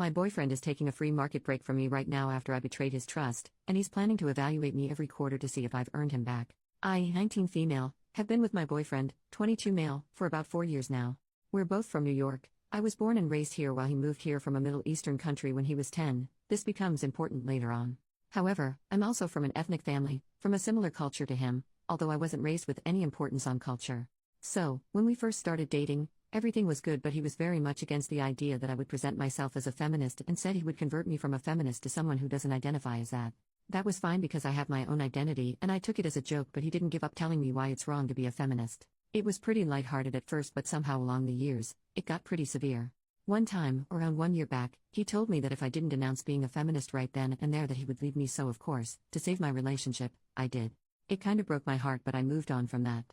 My boyfriend is taking a free market break from me right now after I betrayed his trust, and he's planning to evaluate me every quarter to see if I've earned him back. I, 19 female, have been with my boyfriend, 22 male, for about 4 years now. We're both from New York. I was born and raised here while he moved here from a Middle Eastern country when he was 10. This becomes important later on. However, I'm also from an ethnic family, from a similar culture to him, although I wasn't raised with any importance on culture. So, when we first started dating, everything was good, but he was very much against the idea that I would present myself as a feminist and said he would convert me from a feminist to someone who doesn't identify as that. That was fine because I have my own identity and I took it as a joke, but he didn't give up telling me why it's wrong to be a feminist. It was pretty lighthearted at first, but somehow along the years, it got pretty severe. One time, around 1 year back, he told me that if I didn't announce being a feminist right then and there that he would leave me, so of course, to save my relationship, I did. It kinda broke my heart, but I moved on from that.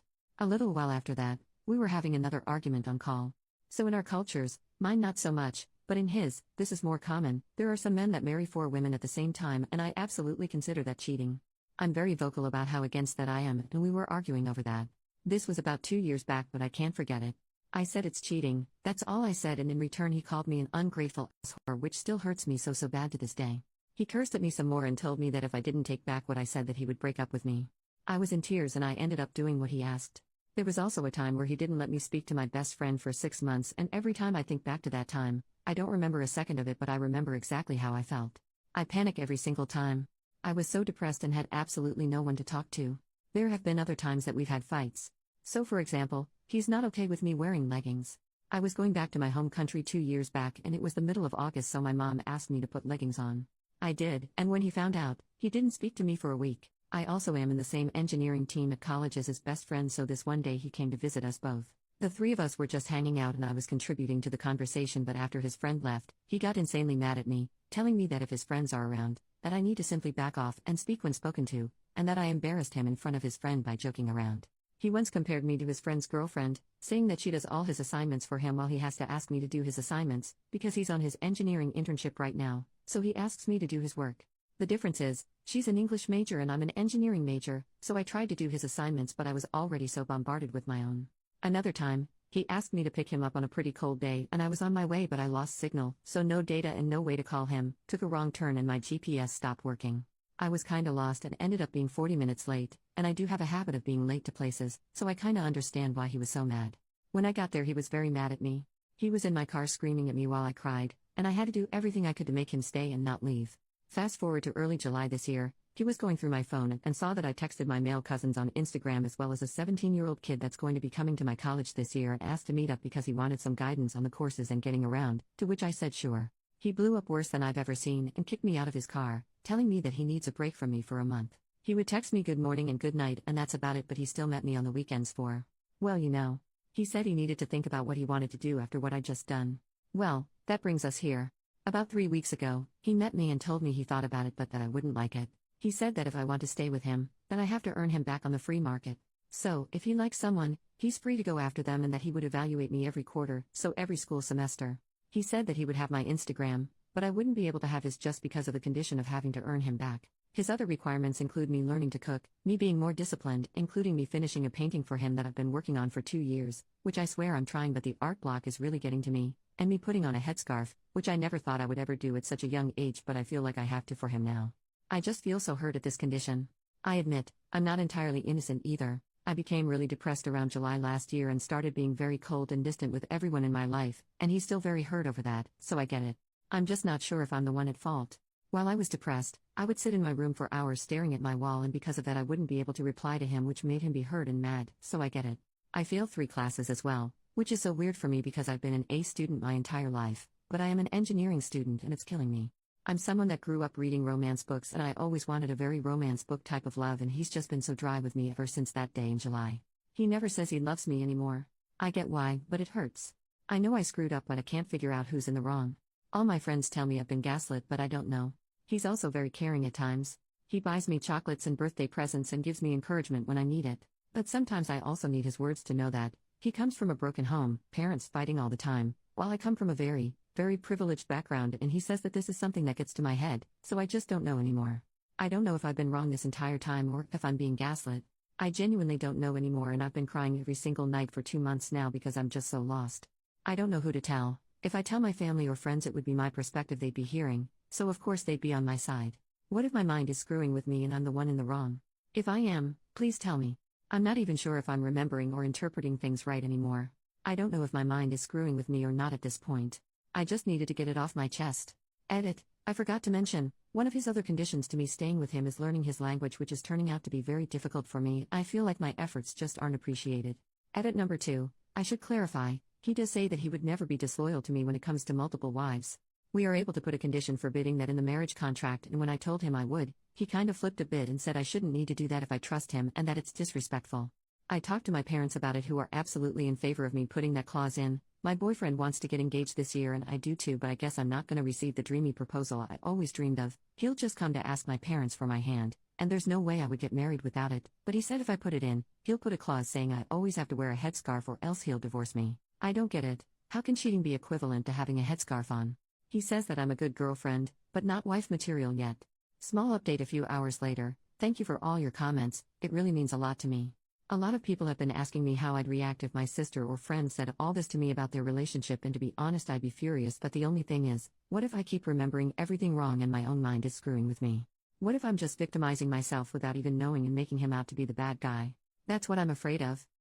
A little while after that, we were having another argument on call. So in our cultures, mine not so much, but in his, this is more common. There are some men that marry 4 women at the same time, and I absolutely consider that cheating. I'm very vocal about how against that I am, and we were arguing over that. This was about 2 years back, but I can't forget it. I said it's cheating, that's all I said, and in return he called me an ungrateful asshole, which still hurts me so bad to this day. He cursed at me some more and told me that if I didn't take back what I said that he would break up with me. I was in tears and I ended up doing what he asked. There was also a time where he didn't let me speak to my best friend for 6 months, and every time I think back to that time, I don't remember a second of it, but I remember exactly how I felt. I panic every single time. I was so depressed and had absolutely no one to talk to. There have been other times that we've had fights. So for example, he's not okay with me wearing leggings. I was going back to my home country 2 years back and it was the middle of August, so my mom asked me to put leggings on. I did, and when he found out, he didn't speak to me for a week. I also am in the same engineering team at college as his best friend, so this one day he came to visit us both. The 3 of us were just hanging out and I was contributing to the conversation, but after his friend left, he got insanely mad at me, telling me that if his friends are around, that I need to simply back off and speak when spoken to, and that I embarrassed him in front of his friend by joking around. He once compared me to his friend's girlfriend, saying that she does all his assignments for him while he has to ask me to do his assignments, because he's on his engineering internship right now, so he asks me to do his work. The difference is, she's an English major and I'm an engineering major, so I tried to do his assignments, but I was already so bombarded with my own. Another time, he asked me to pick him up on a pretty cold day and I was on my way, but I lost signal, so no data and no way to call him, took a wrong turn and my GPS stopped working. I was kinda lost and ended up being 40 minutes late, and I do have a habit of being late to places, so I kinda understand why he was so mad. When I got there he was very mad at me. He was in my car screaming at me while I cried, and I had to do everything I could to make him stay and not leave. Fast forward to early July this year, he was going through my phone and saw that I texted my male cousins on Instagram as well as a 17-year-old kid that's going to be coming to my college this year and asked to meet up because he wanted some guidance on the courses and getting around, to which I said sure. He blew up worse than I've ever seen and kicked me out of his car, telling me that he needs a break from me for a month. He would text me good morning and good night and that's about it, but he still met me on the weekends for, well, you know. He said he needed to think about what he wanted to do after what I'd just done. Well, that brings us here. About 3 weeks ago, he met me and told me he thought about it but that I wouldn't like it. He said that if I want to stay with him, then I have to earn him back on the free market. So, if he likes someone, he's free to go after them and that he would evaluate me every quarter, so every school semester. He said that he would have my Instagram, but I wouldn't be able to have his just because of the condition of having to earn him back. His other requirements include me learning to cook, me being more disciplined, including me finishing a painting for him that I've been working on for 2 years, which I swear I'm trying but the art block is really getting to me, and me putting on a headscarf, which I never thought I would ever do at such a young age, but I feel like I have to for him now. I just feel so hurt at this condition. I admit, I'm not entirely innocent either. I became really depressed around July last year and started being very cold and distant with everyone in my life, and he's still very hurt over that, so I get it. I'm just not sure if I'm the one at fault. While I was depressed, I would sit in my room for hours staring at my wall, and because of that I wouldn't be able to reply to him, which made him be hurt and mad, so I get it. I failed 3 classes as well, which is so weird for me because I've been an A student my entire life, but I am an engineering student and it's killing me. I'm someone that grew up reading romance books and I always wanted a very romance book type of love, and he's just been so dry with me ever since that day in July. He never says he loves me anymore. I get why, but it hurts. I know I screwed up, but I can't figure out who's in the wrong. All my friends tell me I've been gaslit, but I don't know. He's also very caring at times. He buys me chocolates and birthday presents and gives me encouragement when I need it. But sometimes I also need his words to know that he comes from a broken home, parents fighting all the time, while I come from a very privileged background, and he says that this is something that gets to my head, so I just don't know anymore. I don't know if I've been wrong this entire time or if I'm being gaslit. I genuinely don't know anymore, and I've been crying every single night for 2 months now because I'm just so lost. I don't know who to tell, If I tell my family or friends, it would be my perspective they'd be hearing, so of course they'd be on my side. What if my mind is screwing with me and I'm the one in the wrong? If I am, please tell me. I'm not even sure if I'm remembering or interpreting things right anymore. I don't know if my mind is screwing with me or not at this point. I just needed to get it off my chest. Edit. I forgot to mention, one of his other conditions to me staying with him is learning his language, which is turning out to be very difficult for me. I feel like my efforts just aren't appreciated. Edit number 2. I should clarify, he does say that he would never be disloyal to me when it comes to multiple wives. We are able to put a condition forbidding that in the marriage contract, and when I told him I would, he kind of flipped a bit and said I shouldn't need to do that if I trust him and that it's disrespectful. I talked to my parents about it, who are absolutely in favor of me putting that clause in. My boyfriend wants to get engaged this year and I do too, but I guess I'm not going to receive the dreamy proposal I always dreamed of. He'll just come to ask my parents for my hand, and there's no way I would get married without it, but he said if I put it in, he'll put a clause saying I always have to wear a headscarf or else he'll divorce me. I don't get it. How can cheating be equivalent to having a headscarf on? He says that I'm a good girlfriend, but not wife material yet. Small update a few hours later. Thank you for all your comments, it really means a lot to me. A lot of people have been asking me how I'd react if my sister or friend said all this to me about their relationship, and to be honest, I'd be furious, but the only thing is, what if I keep remembering everything wrong and my own mind is screwing with me? What if I'm just victimizing myself without even knowing and making him out to be the bad guy? That's what I'm afraid of.